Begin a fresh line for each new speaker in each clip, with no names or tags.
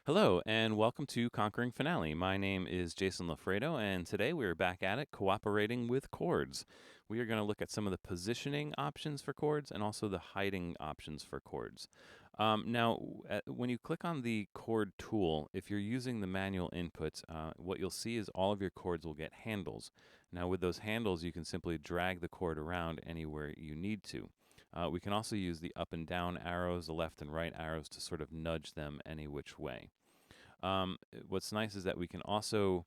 Hello, and welcome to Conquering Finale. My name is Jason Lafredo, and today we're back at it cooperating with chords. We are going to look at some of the positioning options for chords and also the hiding options for chords. When you click on the chord tool, if you're using the manual input, what you'll see is all of your chords will get handles. Now, with those handles, you can simply drag the chord around anywhere you need to. We can also use the up and down arrows, the left and right arrows to sort of nudge them any which way. What's nice is that we can also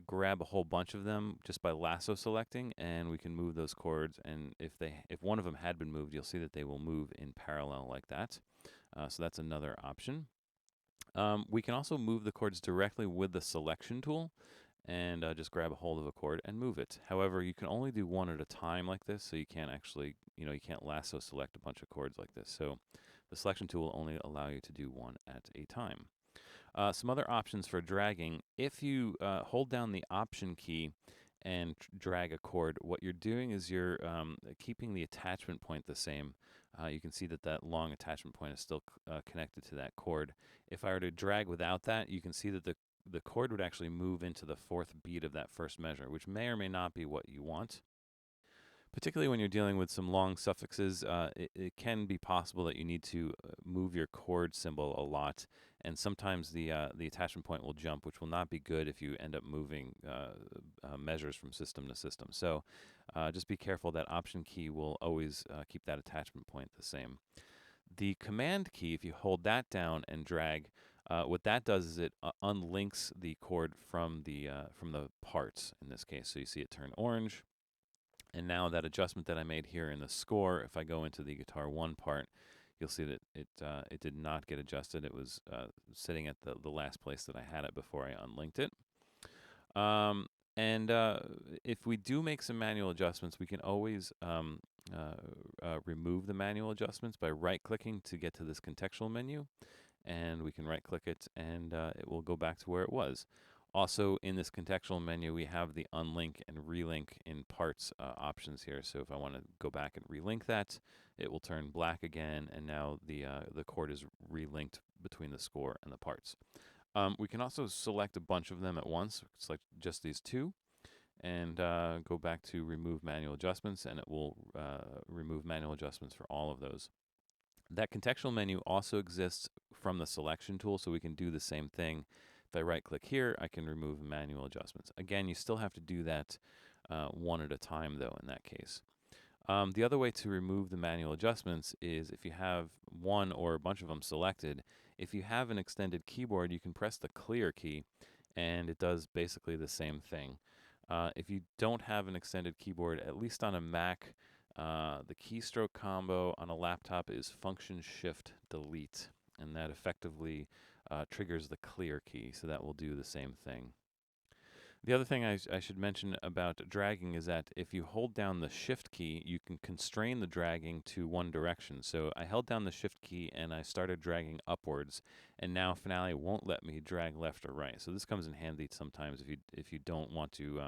grab a whole bunch of them just by lasso selecting, and we can move those chords. And if one of them had been moved, you'll see that they will move in parallel like that. So that's another option. We can also move the chords directly with the selection tool and just grab a hold of a chord and move it. However, you can only do one at a time like this, so you can't actually, you can't lasso select a bunch of chords like this. So the selection tool will only allow you to do one at a time. Some other options for dragging. If you hold down the Option key and drag a chord, what you're doing is you're keeping the attachment point the same. You can see that that long attachment point is still connected to that chord. If I were to drag without that, you can see that the chord would actually move into the fourth beat of that first measure, which may or may not be what you want. Particularly when you're dealing with some long suffixes, it can be possible that you need to move your chord symbol a lot, and sometimes the attachment point will jump, which will not be good if you end up moving measures from system to system. So just be careful. That Option key will always keep that attachment point the same. The Command key, if you hold that down and drag, what that does is it unlinks the chord from the parts in this case. So you see it turn orange. And now that adjustment that I made here in the score, if I go into the guitar one part, you'll see that it did not get adjusted. It was sitting at the last place that I had it before I unlinked it. And if we do make some manual adjustments, we can always remove the manual adjustments by right-clicking to get to this contextual menu. And we can right-click it, and it will go back to where it was. Also, in this contextual menu, we have the unlink and relink in parts options here. So if I want to go back and relink that, it will turn black again, and now the chord is relinked between the score and the parts. We can also select a bunch of them at once, select just these two, and go back to remove manual adjustments, and it will remove manual adjustments for all of those. That contextual menu also exists from the selection tool, so we can do the same thing. If I right-click here, I can remove manual adjustments. Again, you still have to do that one at a time, though, in that case. The other way to remove the manual adjustments is if you have one or a bunch of them selected. If you have an extended keyboard, you can press the clear key, and it does basically the same thing. If you don't have an extended keyboard, at least on a Mac, the keystroke combo on a laptop is Function Shift Delete, and that effectively triggers the clear key, so that will do the same thing. The other thing I should mention about dragging is that if you hold down the Shift key, you can constrain the dragging to one direction. So I held down the Shift key and I started dragging upwards, and now Finale won't let me drag left or right. So this comes in handy sometimes if you don't want to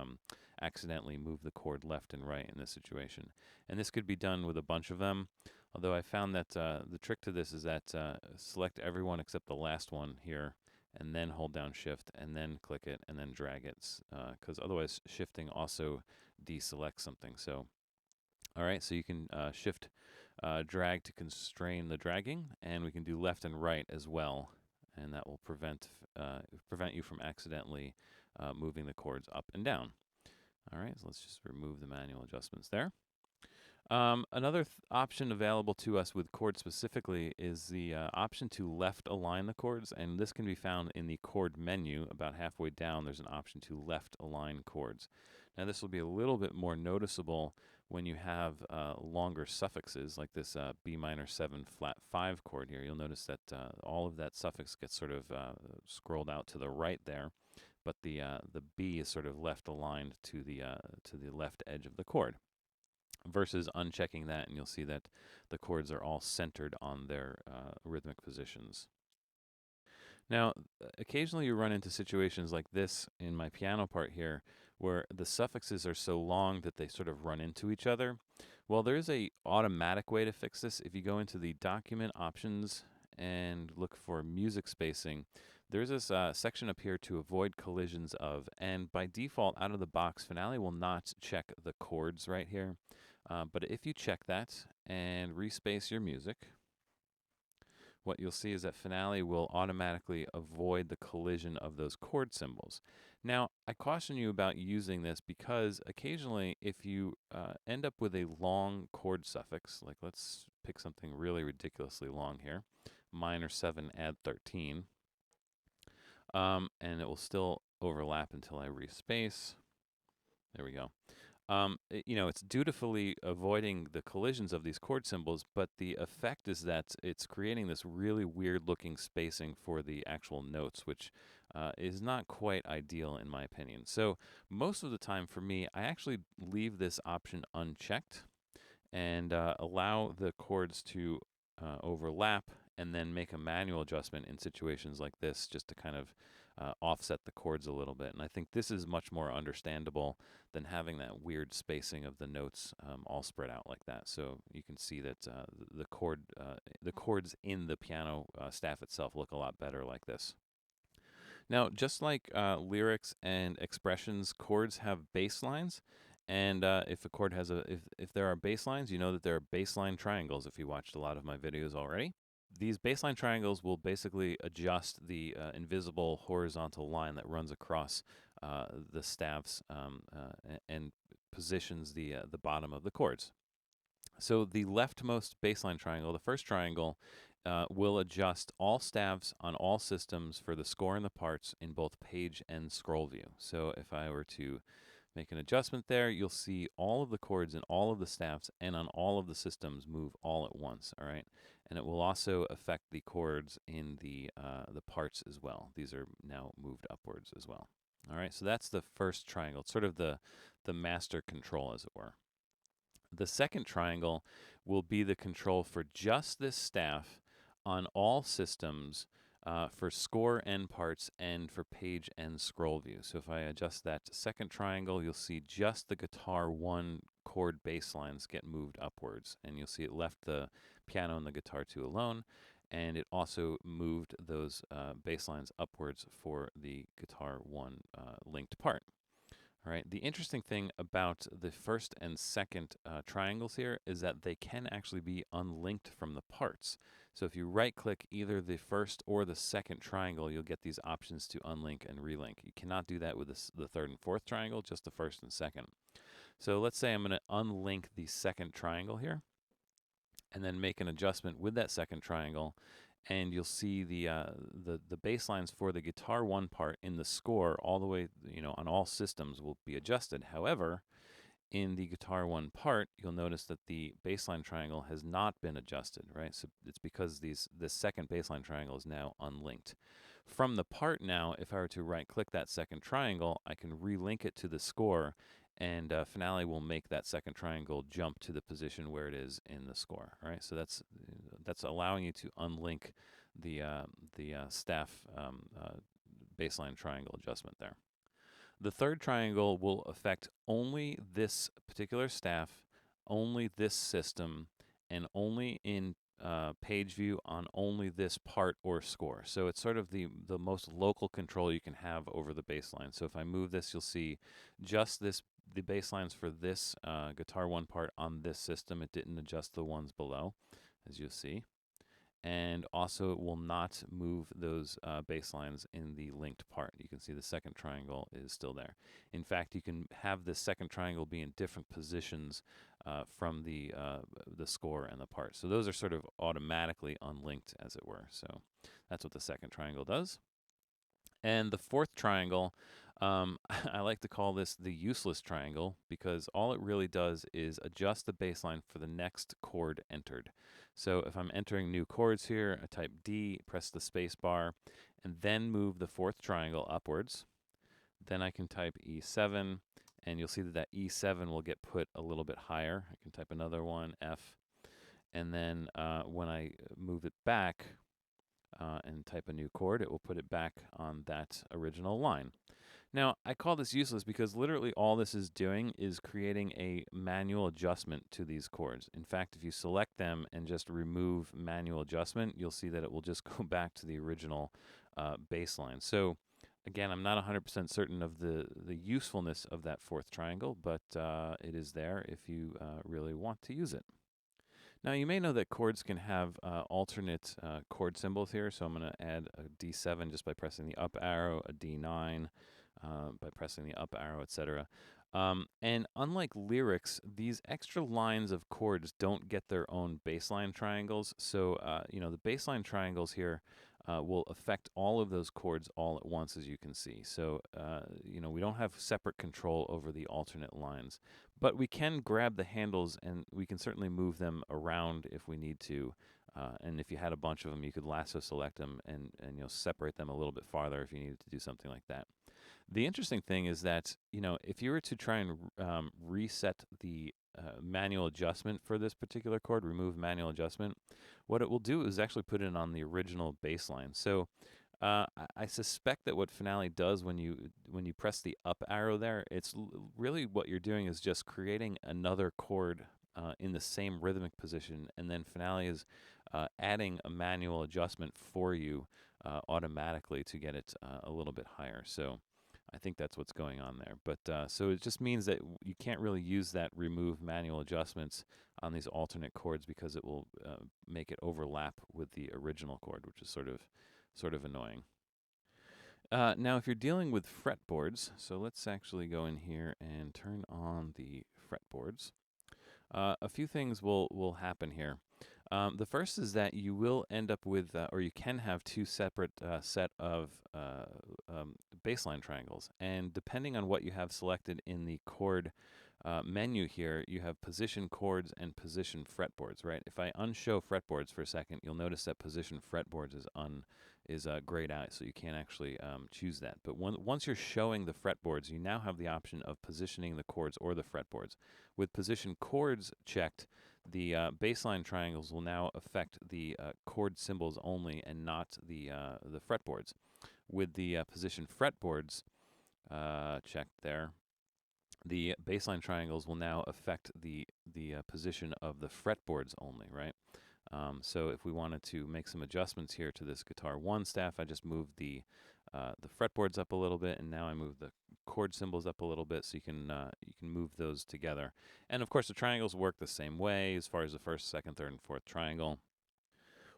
accidentally move the chord left and right in this situation. And this could be done with a bunch of them, although I found that the trick to this is that select everyone except the last one here, and then hold down Shift, and then click it, and then drag it, because otherwise shifting also deselects something. So, all right, so you can Shift drag to constrain the dragging, and we can do left and right as well, and that will prevent you from accidentally moving the chords up and down. All right, so let's just remove the manual adjustments there. Another option available to us with chords specifically is the option to left align the chords, and this can be found in the chord menu. About halfway down, there's an option to left align chords. Now, this will be a little bit more noticeable when you have longer suffixes, like this B minor 7 flat 5 chord here. You'll notice that all of that suffix gets sort of scrolled out to the right there, but the B is sort of left aligned to the left edge of the chord, versus unchecking that, and you'll see that the chords are all centered on their rhythmic positions. Now, occasionally you run into situations like this in my piano part here, where the suffixes are so long that they sort of run into each other. Well, there is a automatic way to fix this. If you go into the Document Options and look for music spacing, there's this section up here to avoid collisions of, and by default, out of the box, Finale will not check the chords right here. But if you check that and respace your music, what you'll see is that Finale will automatically avoid the collision of those chord symbols. Now, I caution you about using this because occasionally if you end up with a long chord suffix, like let's pick something really ridiculously long here, minor 7 add 13, and it will still overlap until I respace. There we go. It's dutifully avoiding the collisions of these chord symbols, but the effect is that it's creating this really weird-looking spacing for the actual notes, which is not quite ideal in my opinion. So most of the time for me, I actually leave this option unchecked and allow the chords to overlap and then make a manual adjustment in situations like this just to kind of offset the chords a little bit. And I think this is much more understandable than having that weird spacing of the notes all spread out like that. So you can see that the chords in the piano staff itself look a lot better like this. Now, just like lyrics and expressions, chords have bass lines. And if a chord has if there are bass lines, you know that there are baseline triangles if you watched a lot of my videos already. These baseline triangles will basically adjust the invisible horizontal line that runs across the staves and positions the bottom of the chords. So the leftmost baseline triangle, the first triangle, will adjust all staves on all systems for the score and the parts in both page and scroll view. So if I were to make an adjustment there, you'll see all of the chords in all of the staffs and on all of the systems move all at once, all right? And it will also affect the chords in the parts as well. These are now moved upwards as well. All right, so that's the first triangle. It's sort of the master control, as it were. The second triangle will be the control for just this staff on all systems for score end parts and for page and scroll view. So if I adjust that to second triangle, you'll see just the guitar 1 chord bass lines get moved upwards. And you'll see it left the piano and the guitar 2 alone. And it also moved those bass lines upwards for the guitar 1 linked part. All right. The interesting thing about the first and second triangles here is that they can actually be unlinked from the parts. So if you right-click either the first or the second triangle, you'll get these options to unlink and relink. You cannot do that with the third and fourth triangle, just the first and second. So let's say I'm going to unlink the second triangle here and then make an adjustment with that second triangle, and you'll see the bass lines for the guitar 1 part in the score all the way, on all systems will be adjusted. However, in the guitar 1 part, you'll notice that the bassline triangle has not been adjusted, right? So it's because this second bassline triangle is now unlinked. From the part now, if I were to right-click that second triangle, I can relink it to the score, and Finale will make that second triangle jump to the position where it is in the score. All right, so that's allowing you to unlink the staff baseline triangle adjustment there. The third triangle will affect only this particular staff, only this system, and only in page view on only this part or score. So it's sort of the most local control you can have over the bass line. So if I move this, you'll see just the bass lines for this guitar 1 part on this system. It didn't adjust the ones below, as you'll see. And also it will not move those bass lines in the linked part. You can see the second triangle is still there. In fact, you can have the second triangle be in different positions from the score and the part. So those are sort of automatically unlinked, as it were. So that's what the second triangle does. And the fourth triangle, I like to call this the useless triangle because all it really does is adjust the bass line for the next chord entered. So if I'm entering new chords here, I type D, press the space bar, and then move the fourth triangle upwards. Then I can type E7, and you'll see that E7 will get put a little bit higher. I can type another one, F, and then when I move it back, and type a new chord, it will put it back on that original line. Now, I call this useless because literally all this is doing is creating a manual adjustment to these chords. In fact, if you select them and just remove manual adjustment, you'll see that it will just go back to the original bass line. So again, I'm not 100% certain of the usefulness of that fourth triangle, but it is there if you really want to use it. Now, you may know that chords can have alternate chord symbols here, so I'm going to add a D7 just by pressing the up arrow, a D9 by pressing the up arrow, etc. And unlike lyrics, these extra lines of chords don't get their own bassline triangles. So, the bassline triangles here will affect all of those chords all at once, as you can see. So, we don't have separate control over the alternate lines. But we can grab the handles and we can certainly move them around if we need to. And if you had a bunch of them, you could lasso select them and separate them a little bit farther if you needed to do something like that. The interesting thing is that, if you were to try and reset the manual adjustment for this particular chord, remove manual adjustment, what it will do is actually put it on the original bass line. So I suspect that what Finale does when you press the up arrow there, it's really what you're doing is just creating another chord in the same rhythmic position, and then Finale is adding a manual adjustment for you automatically to get it a little bit higher. So I think that's what's going on there. But so it just means that you can't really use that remove manual adjustments on these alternate chords because it will make it overlap with the original chord, which is sort of annoying. Now, if you're dealing with fretboards, so let's actually go in here and turn on the fretboards. A few things will happen here. The first is that you will end up with, or you can have two separate set of bassline triangles. And depending on what you have selected in the chord menu here, you have position chords and position fretboards, right? If I unshow fretboards for a second, you'll notice that position fretboards is grayed out, so you can't actually choose that. But once you're showing the fretboards, you now have the option of positioning the chords or the fretboards. With position chords checked, the bassline triangles will now affect the chord symbols only and not the fretboards. With the position fretboards checked there, the bassline triangles will now affect the position of the fretboards only, right? So if we wanted to make some adjustments here to this guitar 1 staff, I just moved the fretboards up a little bit, and now I move the chord symbols up a little bit, so you can move those together. And of course, the triangles work the same way as far as the first, second, third, and fourth triangle.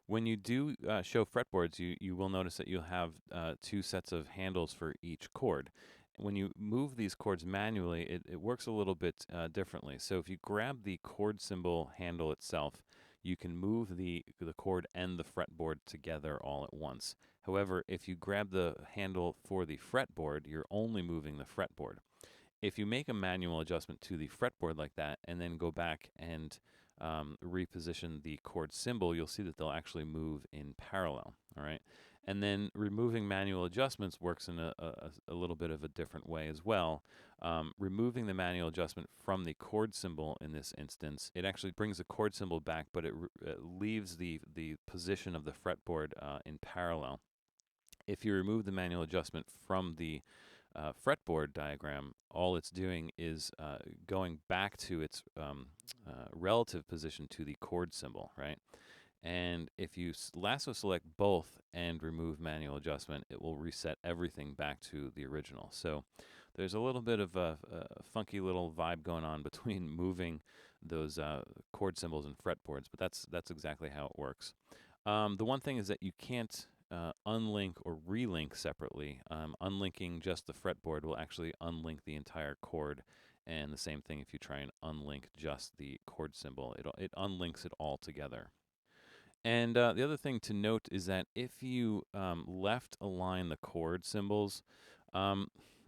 When you do show fretboards, you will notice that you'll have two sets of handles for each chord. When you move these chords manually, it works a little bit differently. So if you grab the chord symbol handle itself, you can move the chord and the fretboard together all at once. However, if you grab the handle for the fretboard, you're only moving the fretboard. If you make a manual adjustment to the fretboard like that and then go back and reposition the chord symbol, you'll see that they'll actually move in parallel, all right? And then removing manual adjustments works in a little bit of a different way as well. Removing the manual adjustment from the chord symbol in this instance, it actually brings the chord symbol back, but it leaves the position of the fretboard in parallel. If you remove the manual adjustment from the fretboard diagram, all it's doing is going back to its relative position to the chord symbol, right? And if you lasso select both and remove manual adjustment, it will reset everything back to the original. So there's a little bit of a funky little vibe going on between moving those chord symbols and fretboards, but that's exactly how it works. The one thing is that you can't unlink or relink separately. Unlinking just the fretboard will actually unlink the entire chord, and the same thing if you try and unlink just the chord symbol. It unlinks it all together. And the other thing to note is that if you left align the chord symbols,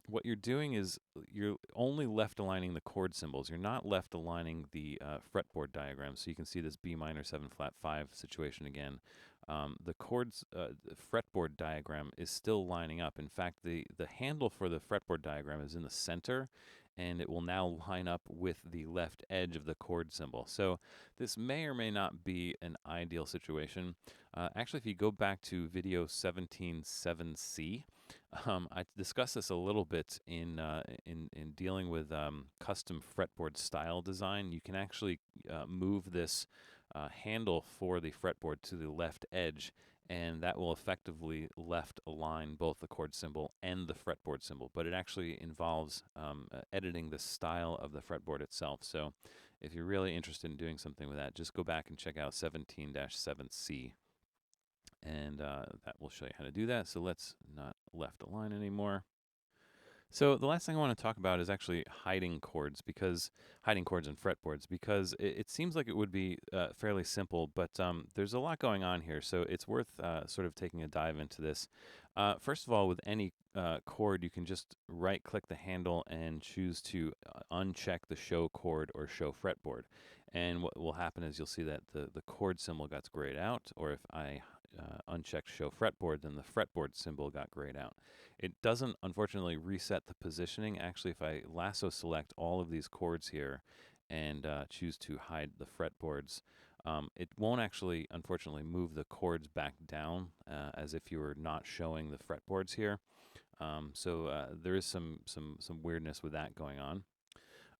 what you're doing is you're only left aligning the chord symbols. You're not left aligning the fretboard diagram. So you can see this B minor 7 flat 5 situation again. The chords fretboard diagram is still lining up. In fact, the handle for the fretboard diagram is in the center, and it will now line up with the left edge of the chord symbol. So this may or may not be an ideal situation. Actually, if you go back to video 17.7c, I discussed this a little bit in dealing with custom fretboard style design. You can actually move this handle for the fretboard to the left edge, and that will effectively left align both the chord symbol and the fretboard symbol. But it actually involves editing the style of the fretboard itself. So if you're really interested in doing something with that, just go back and check out 17-7c. And that will show you how to do that. So let's not left align anymore. So the last thing I want to talk about is actually hiding chords and fretboards, because it seems like it would be fairly simple, but there's a lot going on here. So it's worth sort of taking a dive into this. First of all, with any chord, you can just right-click the handle and choose to uncheck the show chord or show fretboard. And what will happen is you'll see that the chord symbol got grayed out, or if I uncheck show fretboard, then the fretboard symbol got grayed out. It doesn't, unfortunately, reset the positioning. Actually, if I lasso select all of these chords here and choose to hide the fretboards, it won't actually, unfortunately, move the chords back down as if you were not showing the fretboards here. So there is some weirdness with that going on.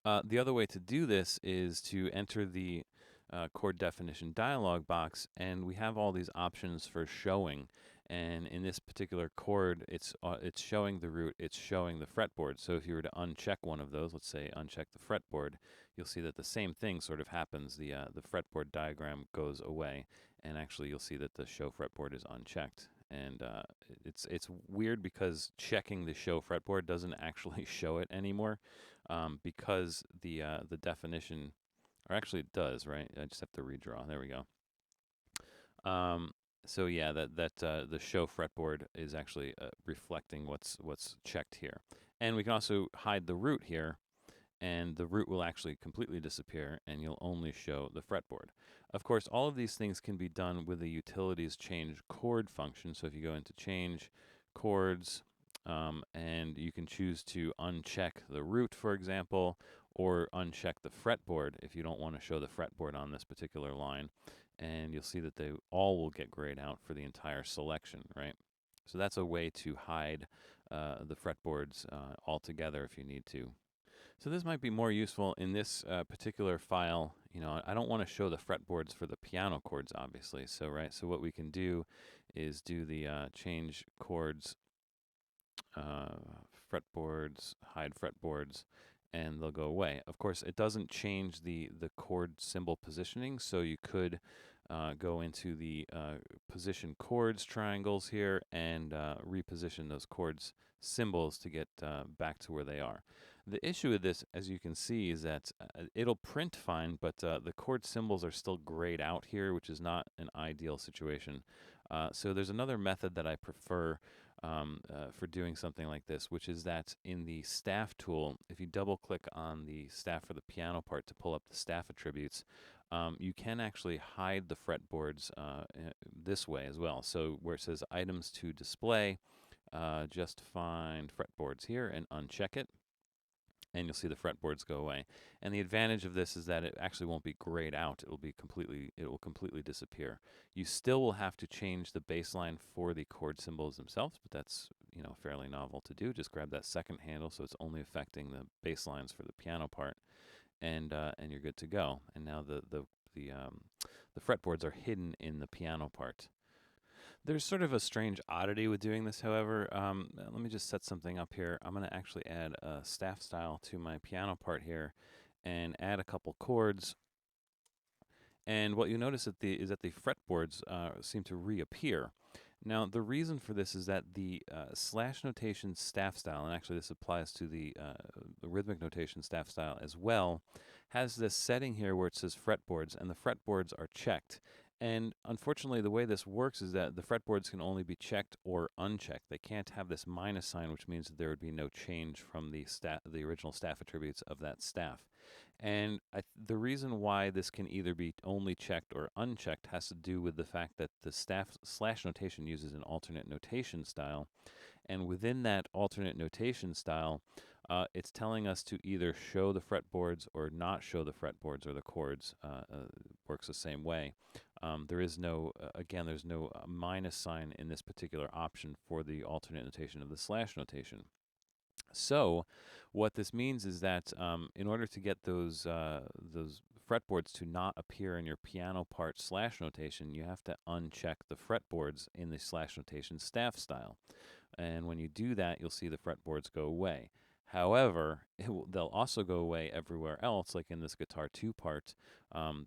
The other way to do this is to enter the chord definition dialog box, and we have all these options for showing. And in this particular chord, it's showing the root, it's showing the fretboard. So if you were to uncheck one of those, let's say uncheck the fretboard, you'll see that the same thing sort of happens. The fretboard diagram goes away, and actually you'll see that the show fretboard is unchecked. And it's weird because checking the show fretboard doesn't actually show it anymore, because the definition, or actually it does, right? I just have to redraw. There we go. So yeah, that the show fretboard is actually reflecting what's checked here. And we can also hide the root here, and the root will actually completely disappear, and you'll only show the fretboard. Of course, all of these things can be done with the utilities change chord function. So if you go into change chords, and you can choose to uncheck the root, for example, or uncheck the fretboard if you don't want to show the fretboard on this particular line, and you'll see that they all will get grayed out for the entire selection, right? So that's a way to hide the fretboards altogether if you need to. So this might be more useful in this particular file. You know, I don't want to show the fretboards for the piano chords, obviously. So so what we can do is do the change chords, fretboards, hide fretboards, and they'll go away. Of course, it doesn't change the chord symbol positioning, so you could go into the position chords triangles here and reposition those chords symbols to get back to where they are. The issue with this, as you can see, is that it'll print fine, but the chord symbols are still grayed out here, which is not an ideal situation. So there's another method that I prefer for doing something like this, which is that in the staff tool, if you double click on the staff for the piano part to pull up the staff attributes, you can actually hide the fretboards this way as well. So where it says items to display, just find fretboards here and uncheck it, and you'll see the fretboards go away. And the advantage of this is that it actually won't be grayed out. It will completely disappear. You still will have to change the baseline for the chord symbols themselves, but that's, you know, fairly novel to do. Just grab that second handle so it's only affecting the baselines for the piano part, and you're good to go. And now the fretboards are hidden in the piano part. There's sort of a strange oddity with doing this, however. Let me just set something up here. I'm going to actually add a staff style to my piano part here and add a couple chords. And what you notice is that the fretboards seem to reappear. Now, the reason for this is that the slash notation staff style, and actually this applies to the rhythmic notation staff style as well, has this setting here where it says fretboards, and the fretboards are checked. And unfortunately, the way this works is that the fretboards can only be checked or unchecked. They can't have this minus sign, which means that there would be no change from the original staff attributes of that staff. And the reason why this can either be only checked or unchecked has to do with the fact that the staff slash notation uses an alternate notation style. And within that alternate notation style, it's telling us to either show the fretboards or not show the fretboards or the chords. Works the same way. There is no, again, there's no minus sign in this particular option for the alternate notation of the slash notation. So, what this means is that in order to get those fretboards to not appear in your piano part slash notation, you have to uncheck the fretboards in the slash notation staff style. And when you do that, you'll see the fretboards go away. However, they'll also go away everywhere else, like in this guitar 2 part.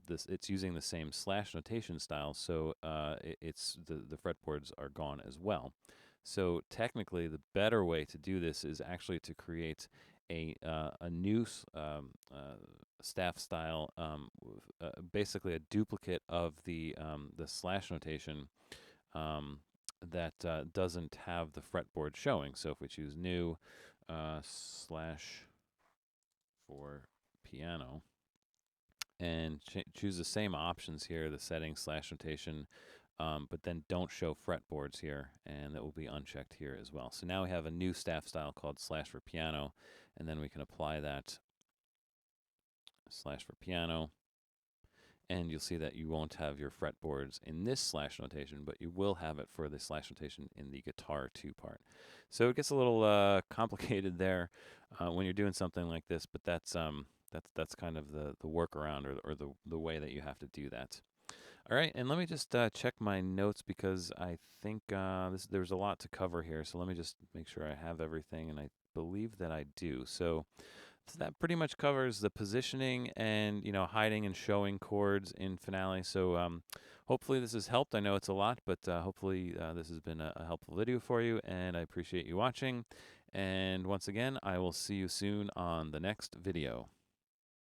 It's using the same slash notation style, so it's the fretboards are gone as well. So technically, the better way to do this is actually to create a new staff style, basically a duplicate of the slash notation that doesn't have the fretboard showing. So if we choose new slash for piano and choose the same options here, the settings slash notation, but then don't show fretboards here, and that will be unchecked here as well. So now we have a new staff style called slash for piano, and then we can apply that slash for piano, and you'll see that you won't have your fretboards in this slash notation, but you will have it for the slash notation in the guitar 2 part. So it gets a little complicated there when you're doing something like this, but that's kind of the workaround or the way that you have to do that. All right, and let me just check my notes because I think there's a lot to cover here. So let me just make sure I have everything, and I believe that I do. So that pretty much covers the positioning and hiding and showing chords in Finale. So hopefully this has helped. I know it's a lot, but hopefully this has been a helpful video for you, and I appreciate you watching. And once again, I will see you soon on the next video.